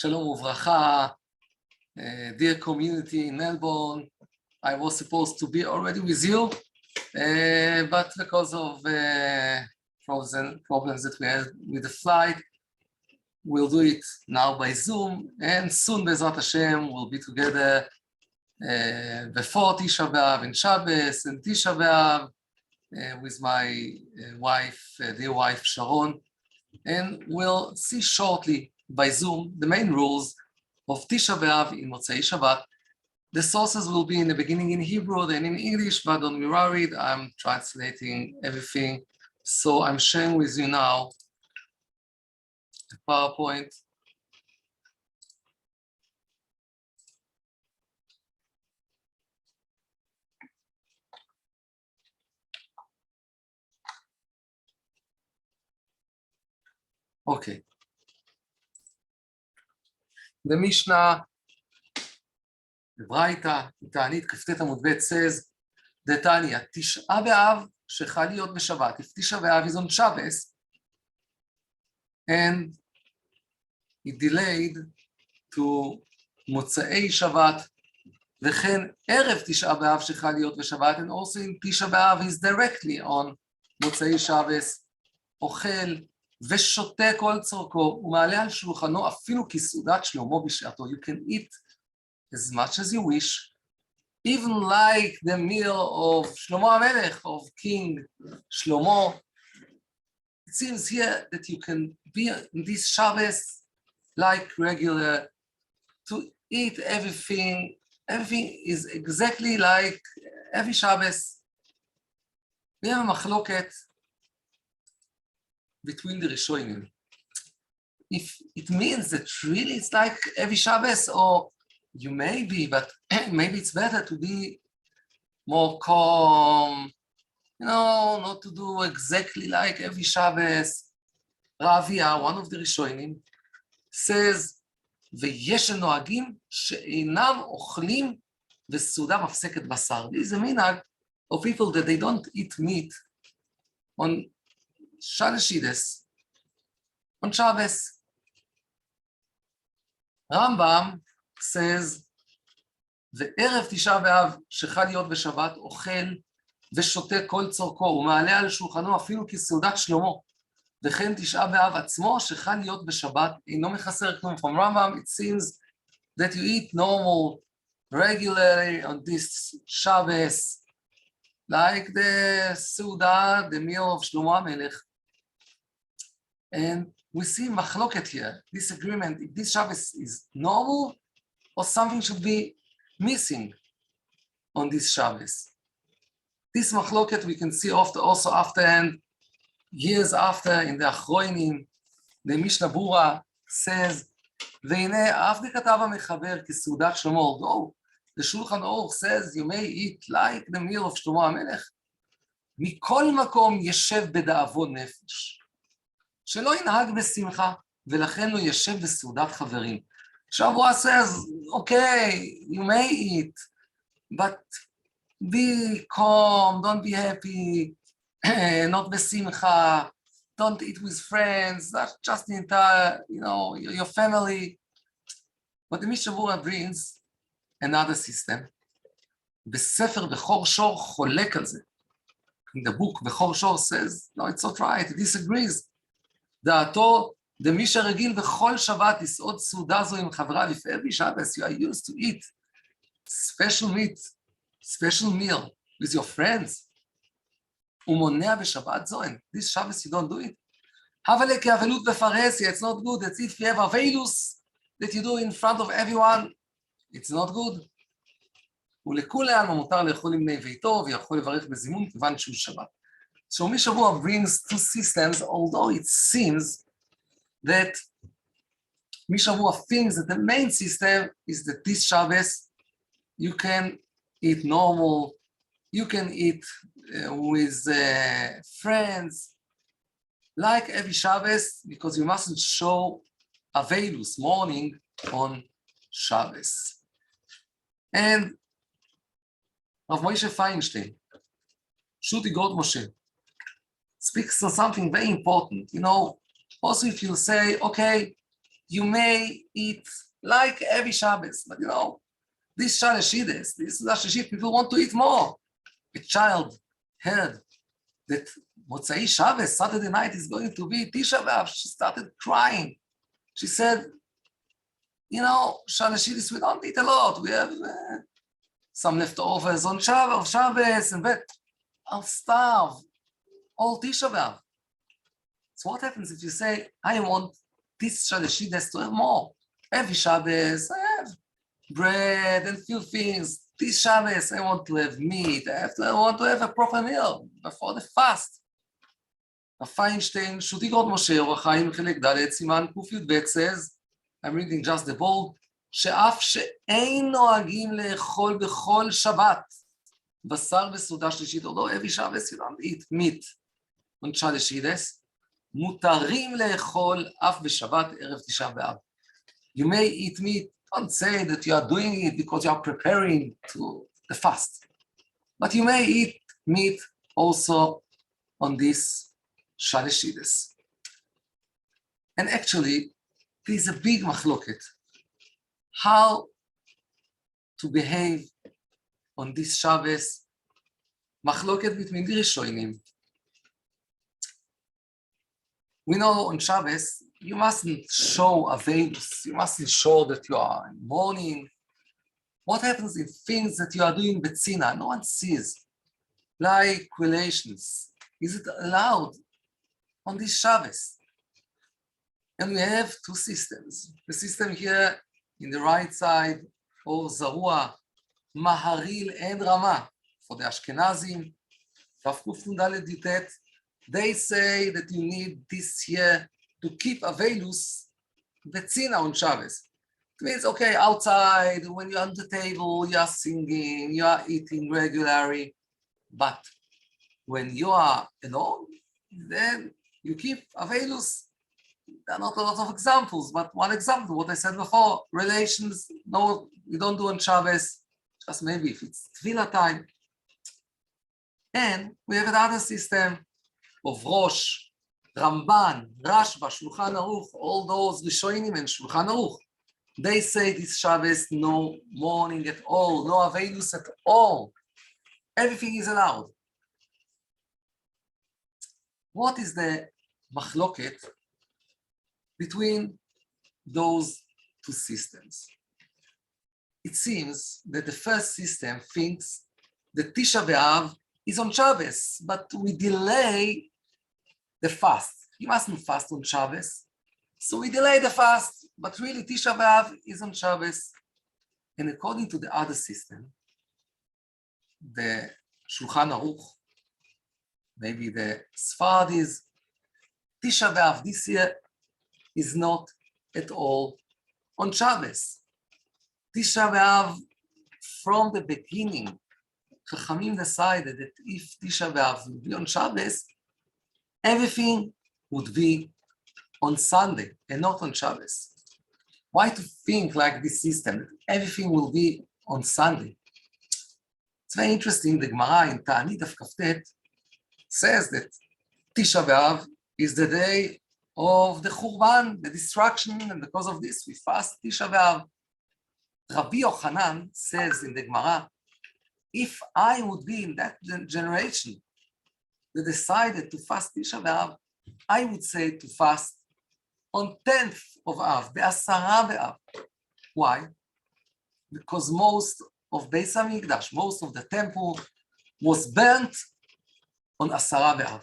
Shalom uvracha, dear community in Melbourne. I was supposed to be already with you, but because of problems that we had with the flight, we'll do it now by Zoom, and soon, Bezrat Hashem, we'll be together before Tisha'a Beav and Shabbos and Tisha'a Beav with my wife, dear wife Sharon, and we'll see shortly by Zoom the main rules of Tisha'a Beav in Motza'i Shabbat. The sources will be in the beginning in Hebrew, then in English, but don't be worried, I'm translating everything. So I'm sharing with you now the PowerPoint. Okay. The Mishnah, the Braita, Ta'anit, Kaftet Amud Bet says, the Tanya, Tisha'a Beav shechal להיות בשבת. If Tisha'a Beav is on Shabbos, and it delayed to מוצאי שבת, וכן ערב תשעה באב שחל להיות בשבת, and also in Tisha'a Beav is directly on מוצאי Shabbos, אוכל ושותה כל צורכו, ומעלה על שולחנו אפילו כסעודת שלמה בשעתו. You can eat as much as you wish, even like the meal of Shlomo HaMelech, of King Shlomo. It seems here that you can be in this Shabbos like regular, to eat everything. Everything is exactly like every Shabbos. We have a machloket between the Rishonim. If it means that really it's like every Shabbos, or you may be, but maybe it's better to be more calm, you know, not to do exactly like every Shabbos. Ravia, one of the Rishonim, says, ויש הנוהגים שאינם אוכלים וסעודה מפסקת בשר. This is a minhag of people that they don't eat meat on Shaleshides, on Shabbos. Rambam says, וערב תשעה באב שחל להיות בשבת אוכל ושותה כל צורכו ומעלה על שולחנו אפילו כסעודת שלמה, וכן תשעה באב עצמו שחל להיות בשבת אינו מחסר כלום. From Rambam it seems that you eat normal, regularly on this Shabbos, like the Seudah, the meal of Shlomo HaMelech. And we see machloket here, disagreement, if this Shabbos is normal or something should be missing on this Shabbos. This machloket we can see also after, and years after in the Achroinim, the Mishnah Bura says, והנה אף דכתב המחבר כסעודת שלמה, although the Shulchan Aruch says you may eat like the meal of Shlomo HaMelech, מכל מקום ישב בדאבון נפש. שלא ינהג בשמחה, ולכן לא ישב בסעודת חברים. Shavua says, okay, you may eat, but be calm, don't be happy, not besimcha, don't eat with friends, that's just the entire, you know, your family. But the Mishnah Bura brings another system. בספר בכור שור חולק על זה. In the book, בכור שור says, no, it's not right, he disagrees. דעתו, דמי שרגיל בכל שבת לסעוד סעודה זו עם חבריו, if every Shabbos you are used to eat special meat, special meal with your friends, ומונע בשבת זו, and this Shabbos you don't do it. אבל כאבלות בפרהסיה, it's not good, it's if you have avelus that you do in front of everyone, it's not good. ולכולם מותר לאכול עם בני ביתו, ויכול לברך בזימון כיוון שהוא שבת. So Mishnah Bura brings two systems, although it seems that Mishnah Bura thinks that the main system is that this Shabbos you can eat normal, you can eat with friends, like every Shabbos, because you mustn't show avelus, mourning, on Shabbos. And Rav Moshe Feinstein, Shuti God Moshe, speaks on something very important. You know, also if you say, okay, you may eat like every Shabbos, but you know, this Shalashidis, this Lashashit, people want to eat more. A child heard that Motzai Shabbos, Saturday night, is going to be Tisha'a Beav. She started crying. She said, you know, Shalashidis, we don't eat a lot. We have some leftovers on Shabbos, and that. I'll starve all Tisha'a Beav. So what happens if you say, I want this Shalashidis to have more? Every Shabbos, I have bread and few things. This Shabbos, I want to have meat. I want to have a proper meal before the fast. Feinstein, Shutikot Moshe, Orachaim, Chelek Dalet, Siman Kufyud says, I'm reading just the bold, שאף שאין נוהגים לאכול בכל שבת, בשר וסעודה שלישית, although every Shabbos you don't eat meat on Shalashidis, מותרים לאכול אף בשבת ערב תשעה באב. You may eat meat. Don't say that you are doing it because you are preparing to the fast. But you may eat meat also on this Shalashidis. And actually, there is a big machloket. How to behave on this Shabbos. Machloket between the Rishonim. We know on Shabbos, you mustn't show aveilus. You mustn't show that you are in mourning. What happens in things that you are doing betzina? No one sees. Like relations. Is it allowed on this Shabbos? And we have two systems. The system here in the right side, or Zarua, Maharil and Rama, for the Ashkenazim, they say that you need this year to keep Aveilus Betzina on Shabbos. It means, okay, outside, when you're on the table, you are singing, you are eating regularly, but when you are alone, then you keep Aveilus. There are not a lot of examples, but one example, what I said before, relations, no, you don't do on Shabbos, just maybe if it's Tefillah time. And we have another system of Rosh, Ramban, Rashba, Shulchan Aruch, all those Rishonim and Shulchan Aruch. They say this Shabbos, no mourning at all, no Aveilus at all. Everything is allowed. What is the machloket between those two systems? It seems that the first system thinks that Tisha'a Beav is on Shabbos, but we delay the fast. You mustn't fast on Shabbos, so we delay the fast, but really Tisha'a Beav is on Shabbos. And according to the other system, the Shulchan Aruch, maybe the Sfardis, Tisha'a Beav this year is not at all on Shabbos. Tisha'a Beav, from the beginning, Chachamim decided that if Tisha'a Beav would be on Shabbos, everything would be on Sunday and not on Shabbos. Why to think like this system, that everything will be on Sunday? It's very interesting, the Gemara in Ta'anit of Kaftet says that Tisha'a Beav is the day of the Churban, the destruction, and because of this we fast Tisha'a Beav. Rabbi Yochanan says in the Gemara, if I would be in that generation that decided to fast Tisha'a Beav, I would say to fast on 10th of Av, Be'asara Be'av. Why? Because most of Beis HaMikdash, most of the temple was burnt on Asara Be'av,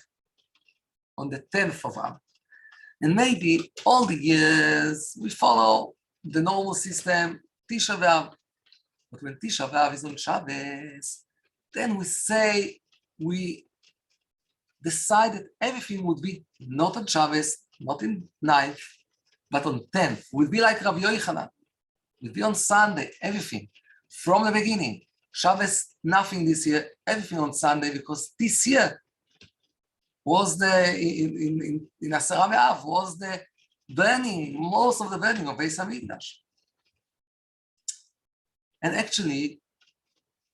on the 10th of Av. And maybe all the years we follow the normal system, Tisha'a Be'av. But when Tisha'a Be'av is on Shabbos, then we say we decided everything would be not on Shabbos, not in 9th, but on 10th. We'll be like Rabbi Yochanan. We'll be on Sunday, everything, from the beginning. Shabbos, nothing this year, everything on Sunday, because this year was the, in Asara Be'av, was the burning, most of the burning of Beis HaMikdash. And actually,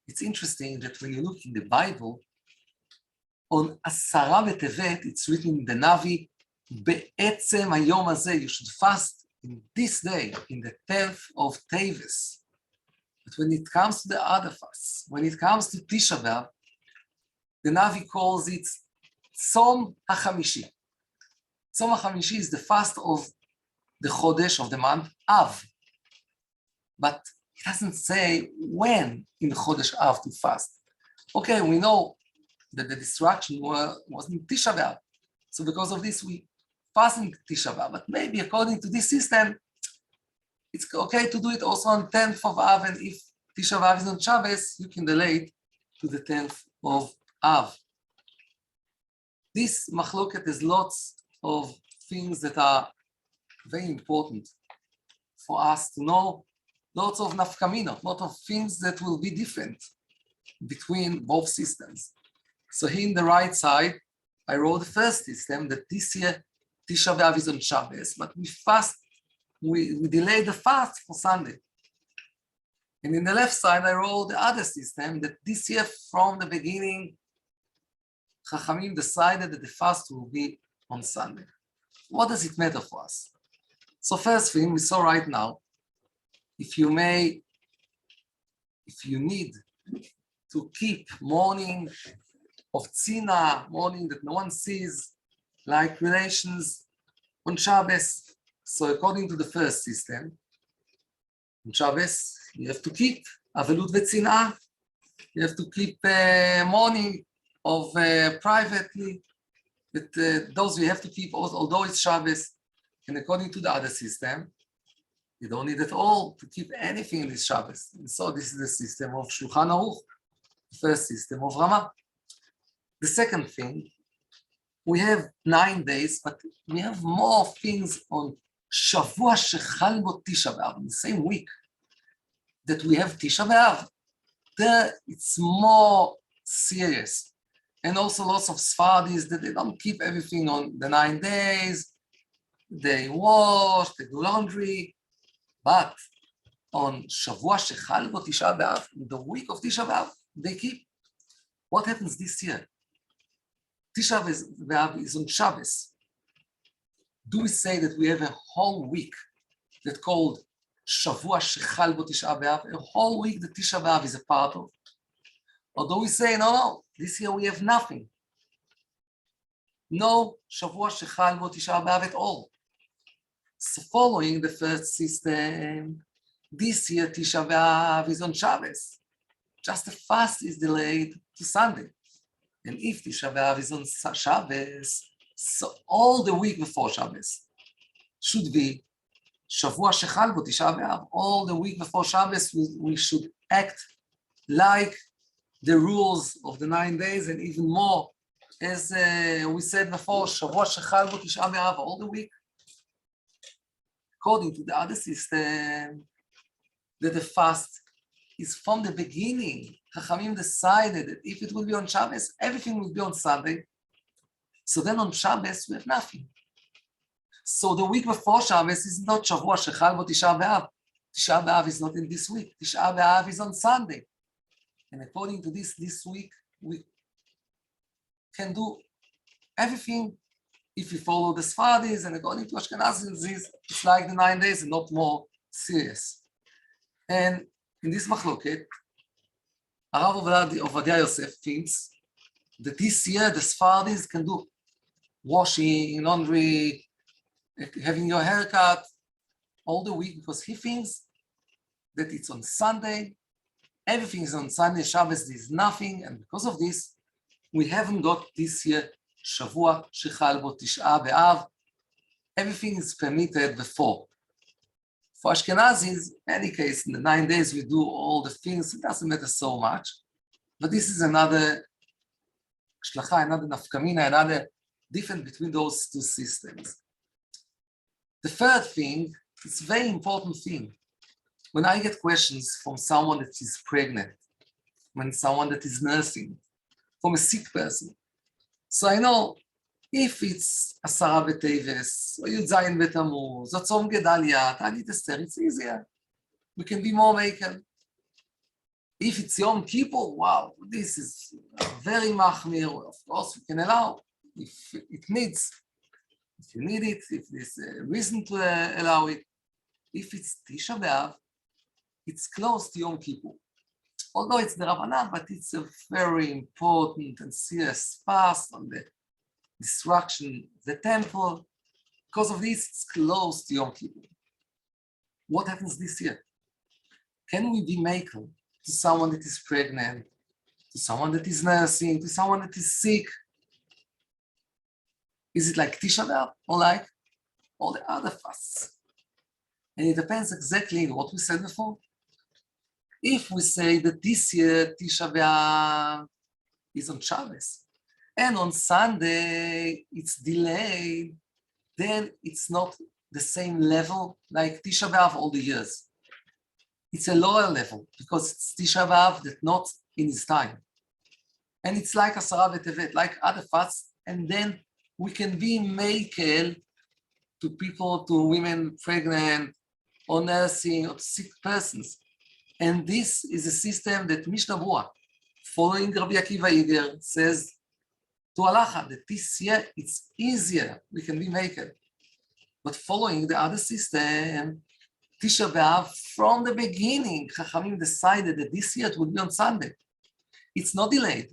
it's interesting that when you look in the Bible, on Asara B'Tevet, it's written in the Navi, Be'etzem hayom hazeh, you should fast in this day, in the 10th of Teves, but when it comes to the other fasts, when it comes to Tisha'a Beav, the Navi calls it Tzom HaChamishi. Tzom HaChamishi is the fast of the Chodesh, of the month Av. But it doesn't say when in Chodesh Av to fast. Okay, we know that the destruction was in Tisha'a Beav. So because of this, we fast in Tisha'a Beav. But maybe according to this system, it's okay to do it also on 10th of Av. And if Tisha'a Beav is on Shabbos, you can delay it to the 10th of Av. This machloket has lots of things that are very important for us to know, lots of nafkamina, lots of things that will be different between both systems. So here in the right side, I wrote the first system that this year Tisha'a Beav is on Shabbos, but we delayed the fast for Sunday. And in the left side, I wrote the other system that this year from the beginning, Chachamim decided that the fast will be on Sunday. What does it matter for us? So first thing we saw right now, if you need to keep mourning of tzina, mourning that no one sees, like relations on Shabbos. So according to the first system, on Shabbos, you have to keep avelut v'tzina. You have to keep mourning of privately, that those you have to keep, although it's Shabbos. And according to the other system, you don't need at all to keep anything in this Shabbos. And so this is the system of Shulchan Aruch, the first system of Ramah. The second thing, we have 9 days, but we have more things on Shavua Shechal Bo Tisha'a Beav, in the same week that we have Tisha'a Beav. There it's more serious. And also lots of Sfardis that they don't keep everything on the 9 days. They wash, they do laundry. But on Shavua Shechal Bo Tisha'a Beav, the week of Tisha'a Beav, they keep. What happens this year? Tisha'a Beav is on Shabbos. Do we say that we have a whole week that's called Shavua Shechal Bo Tisha'a Beav, a whole week that Tisha'a Beav is a part of? Or do we say, no, this year we have nothing? No Shavua Shechal Bo Tisha'a Beav at all. So following the first system, this year Tisha'a Beav is on Shabbos. Just the fast is delayed to Sunday. And if Tisha'a Beav is on Shabbos, so all the week before Shabbos should be Shavua Shechal Bo Tisha'a Beav. All the week before Shabbos, we should act like the rules of the 9 days, and even more, as we said before, Shavua Shechal Bo Tisha'a Beav all the week. According to the other system, that the fast is from the beginning. Chachamim decided that if it will be on Shabbos, everything will be on Sunday. So then on Shabbos, we have nothing. So the week before Shabbos is not Shavua Shechal Bo Tisha'a Beav. Tisha'a Beav is not in this week. Tisha'a Beav is on Sunday. And according to this week, we can do everything if we follow the Sfardis, and according to Ashkenazis, it's like the 9 days and not more serious. And in this machloket, Arav Ovadia Yosef thinks that this year the Sfardis can do washing, laundry, having your haircut all the week, because he thinks that it's on Sunday, everything is on Sunday, Shabbos is nothing, and because of this, we haven't got this year Shavua Shechal Bo Tisha'a Be'av. Everything is permitted before. For Ashkenazis, in any case, in the 9 days we do all the things, it doesn't matter so much. But this is another shlacha, another nafkamina, another difference between those two systems. The third thing, it's a very important thing. When I get questions from someone that is pregnant, when someone that is nursing, from a sick person, so I know if it's Asara B'Teves, or Yud Zayin B'Tamuz, or Tzom Gedalia, Ta'anit Esther, it's easier. We can be more maker. If it's Yom Kippur, wow, this is very machmir. Of course, we can allow if it needs. If you need it, if there's a reason to allow it. if it's Tisha Be'Av, it's close to Yom Kippur. Although it's the Rabbanan, but it's a very important and serious fast on the destruction of the temple. Because of this, it's close to Yom Kippur. What happens this year? Can we be makel to someone that is pregnant, to someone that is nursing, to someone that is sick? Is it like Tisha B'Av or like all the other fasts? And it depends exactly on what we said before. If we say that this year Tisha B'Av is on Shabbos, and on Sunday it's delayed, then it's not the same level like Tisha B'Av all the years. It's a lower level because it's Tisha B'Av that's not in his time. And it's like Asara B'Tevet, like other fasts, and then we can be makel to people, to women pregnant, or nursing, or sick persons. And this is a system that Mishnah Berurah, following Rabbi Akiva Iger, says to halacha that this year it's easier, we can be makel. But following the other system, Tisha B'Av, from the beginning, Chachamim decided that this year it would be on Sunday. It's not delayed.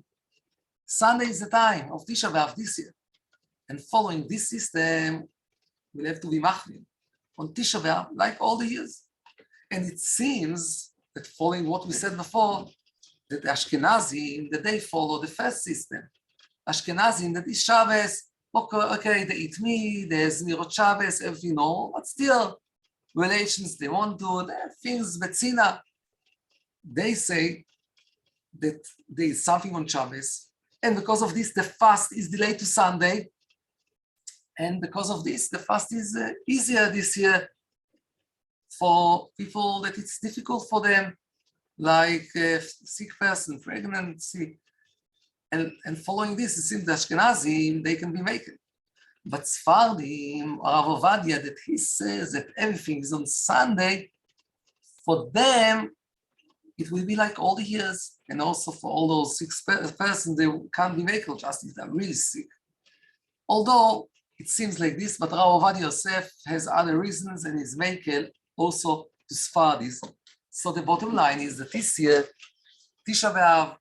Sunday is the time of Tisha B'Av this year. And following this system, we'll have to be machmir on Tisha B'Av like all the years. And it seems that following what we said before, that the Ashkenazim, that they follow the first system. Ashkenazim, that is Shabbos, okay, they eat meat, there's Mirot Shabbos, everything normal, but still, relations, they want to, things, betzina. They say that there is something on Shabbos, and because of this, the fast is delayed to Sunday, and because of this, the fast is easier this year for people that it's difficult for them, like sick person, pregnancy. And following this, it seems the Ashkenazim, they can be making. But Sfardim, Rav Ovadia, that he says that everything is on Sunday, for them, it will be like all the years. And also for all those sick persons, they can't be making just if they're really sick. Although it seems like this, but Rav Ovadia Yosef has other reasons and is makel also to Sfardis. So the bottom line is that this year, Tisha B'Av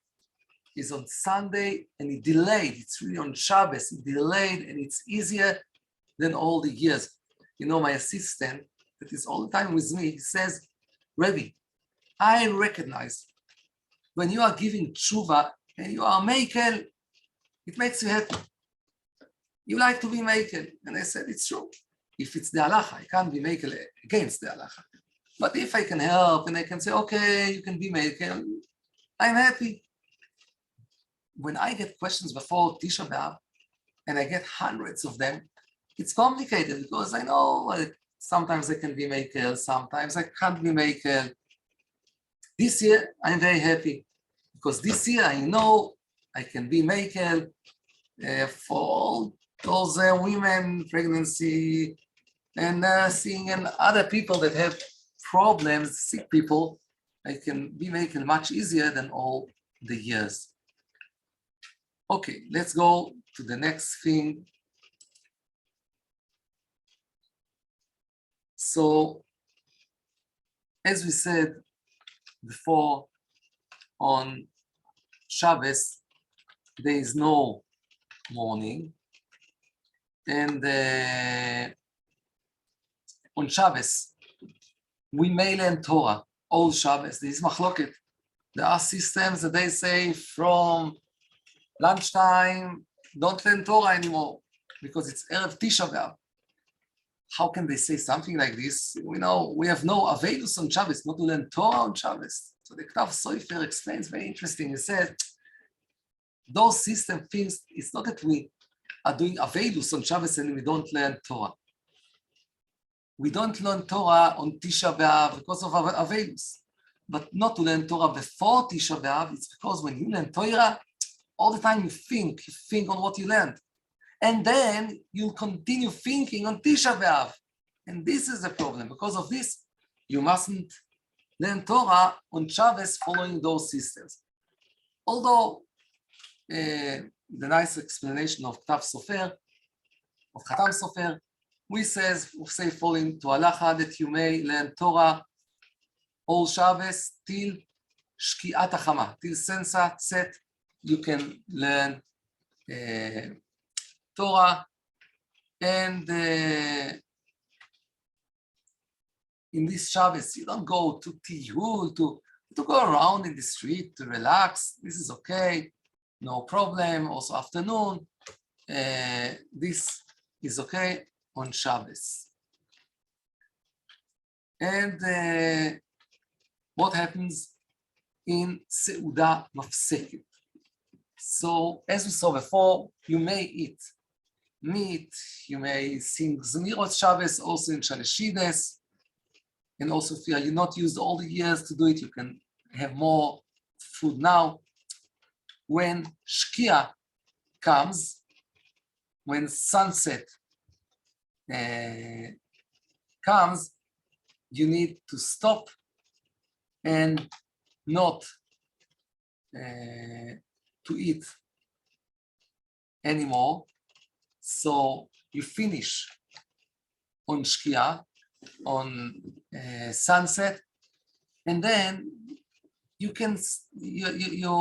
is on Sunday and it delayed. It's really on Shabbos. It delayed and it's easier than all the years. You know, my assistant that is all the time with me, he says, Rebbe, I recognize when you are giving tshuva and you are makel, it makes you happy. You like to be makel. And I said, it's true. If it's the halacha, I can't be makel against the halacha. But if I can help and I can say, okay, you can be makel, I'm happy. When I get questions before Tisha B'Av, and I get hundreds of them, it's complicated because I know sometimes I can be makel, sometimes I can't be makel. This year, I'm very happy because this year I know I can be makel for all those women, pregnancy, and nursing, and other people that have problems, sick people. I can be makel much easier than all the years. Okay, let's go to the next thing. So, as we said before, on Shabbos, there is no morning. And on Shabbos, we may learn Torah, all Shabbos. There is machloket. There are systems that they say from lunchtime, don't learn Torah anymore because it's Erev Tisha B'Av. How can they say something like this? We know we have no Avedus on Shabbos, not to learn Torah on Shabbos. So the Ktav Sofer explains very interesting. He said, those system things, it's not that we are doing Avedus on Shabbos and we don't learn Torah. We don't learn Torah on Tisha B'Av because of Avedus, but not to learn Torah before Tisha B'Av. It's because when you learn Torah, all the time you think on what you learned. And then you'll continue thinking on Tisha B'Av. And this is the problem. Because of this, you mustn't learn Torah on Shabbos following those systems. Although the nice explanation of Ktav Sofer, of Chatam Sofer, we say following to halacha that you may learn Torah all Shabbos till Shki'at HaChama, till sunset set, you can learn Torah, and in this Shabbos, you don't go to Tiyul, to go around in the street to relax. This is okay, no problem. Also afternoon, this is okay on Shabbos. And what happens in Seuda Mafseket? So, as we saw before, you may eat meat, you may sing Zemirot Shabbos, also in Shaleshides, and also if you're not used all the years to do it, you can have more food now. When Shkia comes, when sunset comes, you need to stop and not to eat anymore. So you finish on Shkia, on sunset, and then you can,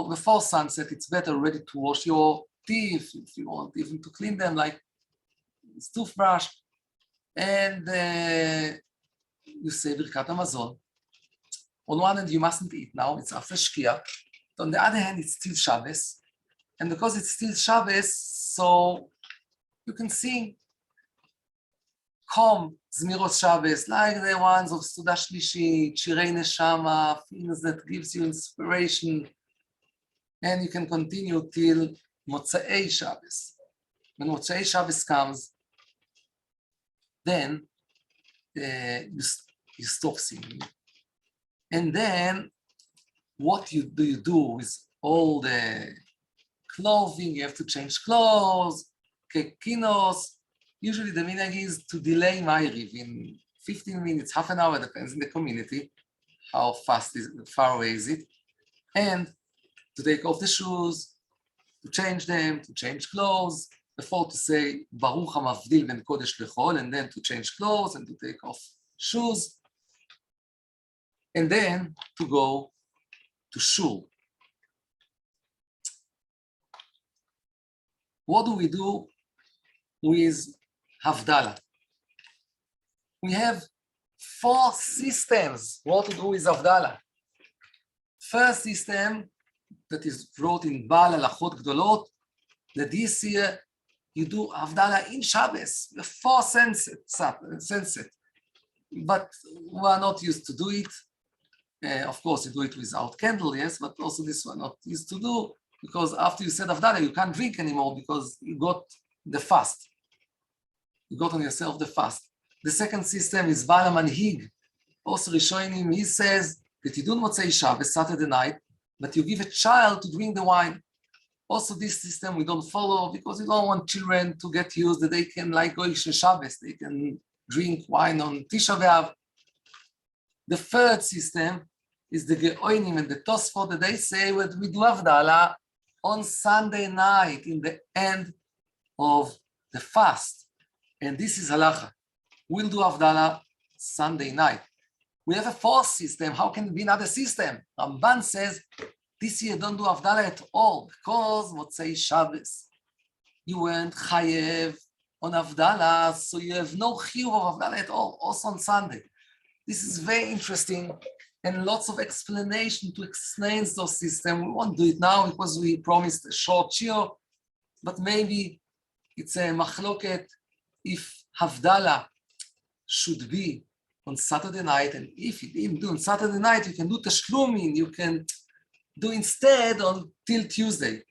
before sunset, it's better already to wash your teeth, if you want even to clean them, like toothbrush, and you say Birkat Hamazon. On one hand, you mustn't eat now, it's after Shkia. On the other hand, it's still Shabbos. And because it's still Shabbos, so you can sing calm Zmirot Shabbos, like the ones of Suda Shlishi, Shirei Neshama, things that gives you inspiration. And you can continue till Motzei Shabbos. When Motzei Shabbos comes, then you stop singing. And then what do you do with all the clothing? You have to change clothes, kekinos. Usually the minhag is to delay Ma'ariv in 15 minutes, half an hour, depends on the community, how far away is it, and to take off the shoes, to change them, to change clothes, before to say Baruch HaMavdil ben Kodesh lechol, and then to change clothes and to take off shoes, and then to go to shul. What do we do with Havdalah? We have 4 systems what to do with Havdalah. First system that is wrote in Baal Halachot Gdolot, that this year you do Havdalah in Shabbos, before sunset. But we are not used to do it. Of course, you do it without candle, yes, but also this one not used to do, because after you said Havdalah, you can't drink anymore because you got the fast. You got on yourself the fast. The second system is Baal HaManhig. Also Rishonim, he says that you do Motzei Shabbos, Saturday night, but you give a child to drink the wine. Also this system we don't follow because we don't want children to get used that they can, like Goyish Shabbos, they can drink wine on Tisha'a Beav. The third system is the Geoinim and the Tosfot that they say that we do Havdalah on Sunday night in the end of the fast. And this is halacha. We'll do Havdalah Sunday night. We have a fourth system. How can it be another system? Ramban says, this year don't do Havdalah at all because Motzei Shabbos. You weren't chayev on Havdalah, so you have no chiyuv of Havdalah at all, also on Sunday. This is very interesting and lots of explanation to explain those systems. We won't do it now because we promised a short shiur, but maybe it's a machloket if Havdalah should be on Saturday night, and if you didn't do on Saturday night, you can do Tashlumin, you can do instead till Tuesday.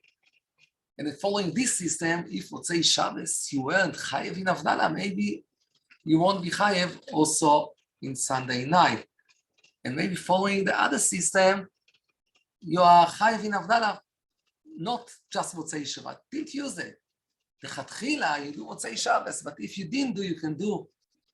And then following this system, if let's say Shabbos, you weren't chayev in Havdalah, maybe you won't be chayev also in Sunday night. And maybe following the other system, you are chayev in Havdalah, not just Motzei Shabbat, till Tuesday. The Chatchila, you do Motzei Shabbos, but if you didn't do, you can do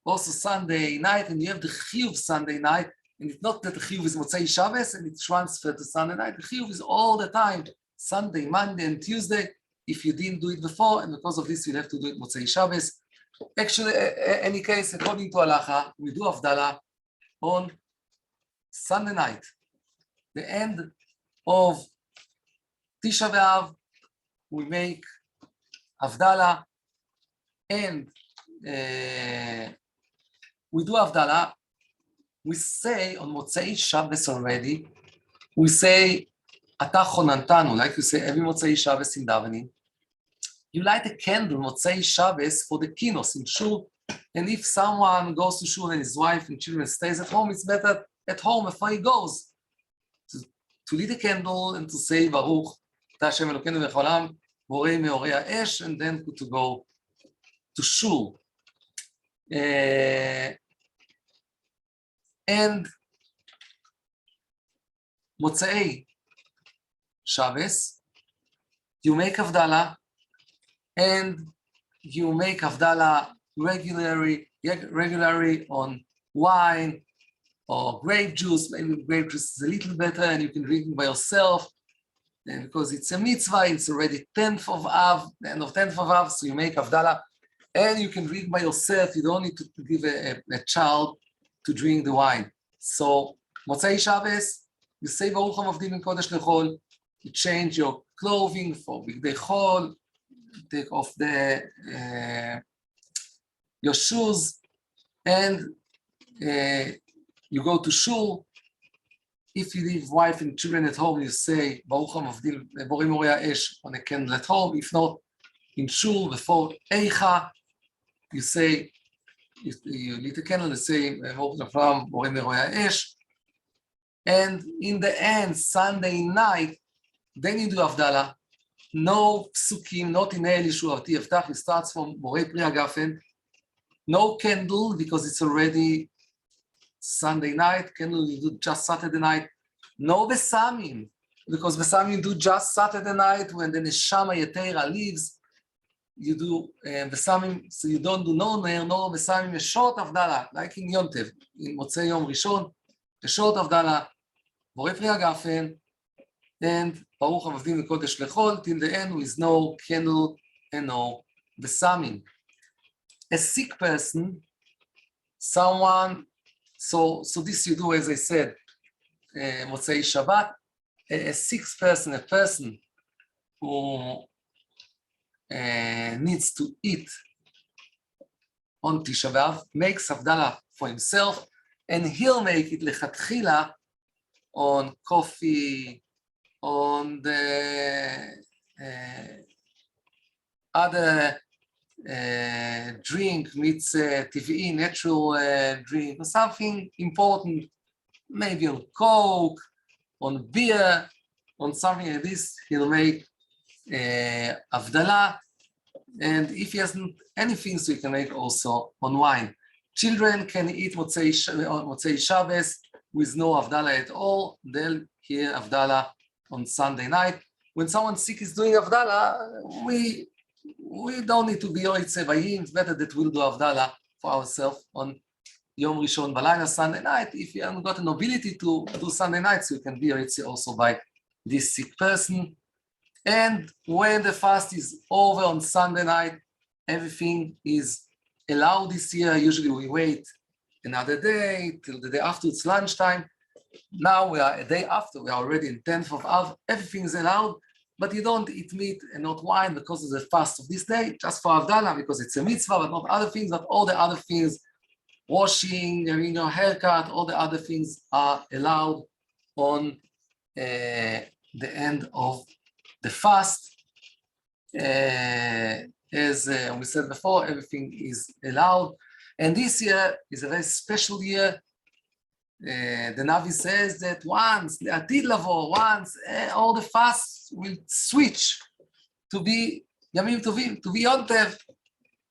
also Sunday night, and you have the chiyuv Sunday night, and it's not that the chiyuv is Motzei Shabbos and it's transferred to Sunday night. The chiyuv is all the time, Sunday, Monday, and Tuesday, if you didn't do it before, and because of this, you'll have to do it Motzei Shabbos. Actually, any case, according to halacha, we do Havdalah on Sunday night, the end of Tisha'a Beav. We make Havdalah, and we do Havdalah. We say on Motzei Shabbos already, we say Ata Chonantanu, like you say every Motzei Shabbos in davening. You light a candle Motzei Shabbos for the kinos in shul, and if someone goes to shul and his wife and children stays at home, it's better at home before he goes to light a candle and to say Baruch Ata Hashem Elokeinu Melech Haolam Borei Meorei Ha'esh, and then to go to shul. And Motzei Shabbos, you make Havdalah, and you make Havdalah regularly on wine or grape juice. Maybe grape juice is a little better, and you can drink it by yourself. And because it's a mitzvah, it's already 10th of Av, the end of 10th of Av, so you make Havdalah, and you can drink by yourself. You don't need to give a child to drink the wine. So Motzei Shabbos, you say Baruch HaMavdim Ben Kodesh Lechol, you change your clothing for Bigdei Chol, take off your shoes, and you go to shul. If you leave wife and children at home, you say Baruch HaMavdim Borei Meorei Ha'esh on a candle at home. If not, in shul before Eicha, you say, you lit a candle, you say Baruch Borei Meorei Ha'esh. And in the end, Sunday night, then you do Havdalah. No psukim, not in El Yeshuavti Yaftach. It starts from Borei Pri HaGafen. No candle, because it's already Sunday night. Candle you do just Saturday night. No Besamim, because Besamim you do just Saturday night when the Neshama Yetera leaves. You do Besamim, so you don't do no Ner, no Besamim, a short Havdalah, like in Yom Tev, in Motzei Yom Rishon, a short Havdalah, Borei Pri HaGafen, and Baruch HaMavdim Ben Kodesh Lechol, till the end with no candle and no Besamim. A sick person, someone, so this you do, as I said, Motzei Shabbat. A sick person, a person who needs to eat on Tisha'a Beav, makes Havdalah for himself, and he'll make it lechatchila on coffee, on the other drink, meets TVE, natural drink, or something important, maybe on Coke, on beer, on something like this. He'll make Havdalah, and if he hasn't anything, so he can make also on wine. Children can eat Motzei Shabbos with no Havdalah at all. They'll hear Havdalah on Sunday night. When someone sick is doing Havdalah, we don't need to be Yoitze Vayim. It's better that we'll do Havdalah for ourselves on Yom Rishon Balayla, Sunday night. If you haven't got an ability to do Sunday nights, you can be Yoitze also by this sick person. And when the fast is over on Sunday night, everything is allowed this year. Usually we wait another day till the day after, it's lunchtime. Now we are a day after, we are already in 10th of Av, everything is allowed, but you don't eat meat and not wine because of the fast of this day, just for Havdalah, because it's a mitzvah, but not other things, but all the other things, washing, having your haircut, all the other things are allowed on the end of the fast. As we said before, everything is allowed. And this year is a very special year. The Navi says that once all the fasts will switch to be Yamim Tovim, to be Yom Tev.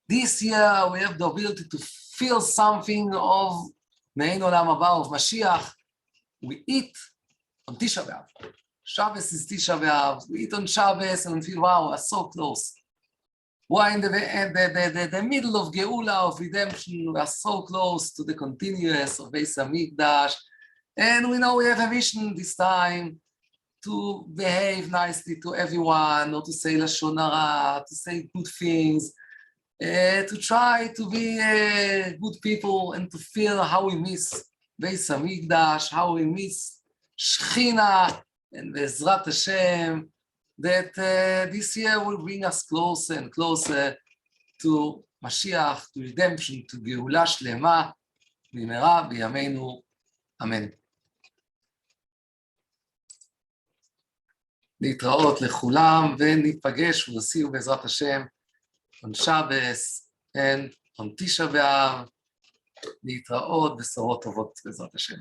This year we have the ability to feel something of Mein Olam Haba, of Mashiach. We eat on Tisha'a Beav. Shabbos is Tisha'a Beav. We eat on Shabbos and we feel, wow, we're so close. We're in the middle of Geula, of redemption. We are so close to the continuous of Beis Hamikdash. And we know we have a mission this time to behave nicely to everyone, not to say Lashon Hara, to say good things, to try to be good people and to feel how we miss Beis Hamikdash, how we miss Shechina, and Be'ezrat Hashem, that this year will bring us closer and closer to Mashiach, to redemption, to גאולה שלמה, במהרה בימינו, אמן. להתראות לכולם, וניפגש ונסיעו בעזרת השם on Shabbos and on Tisha'a Beav, להתראות בשורות טובות בעזרת השם.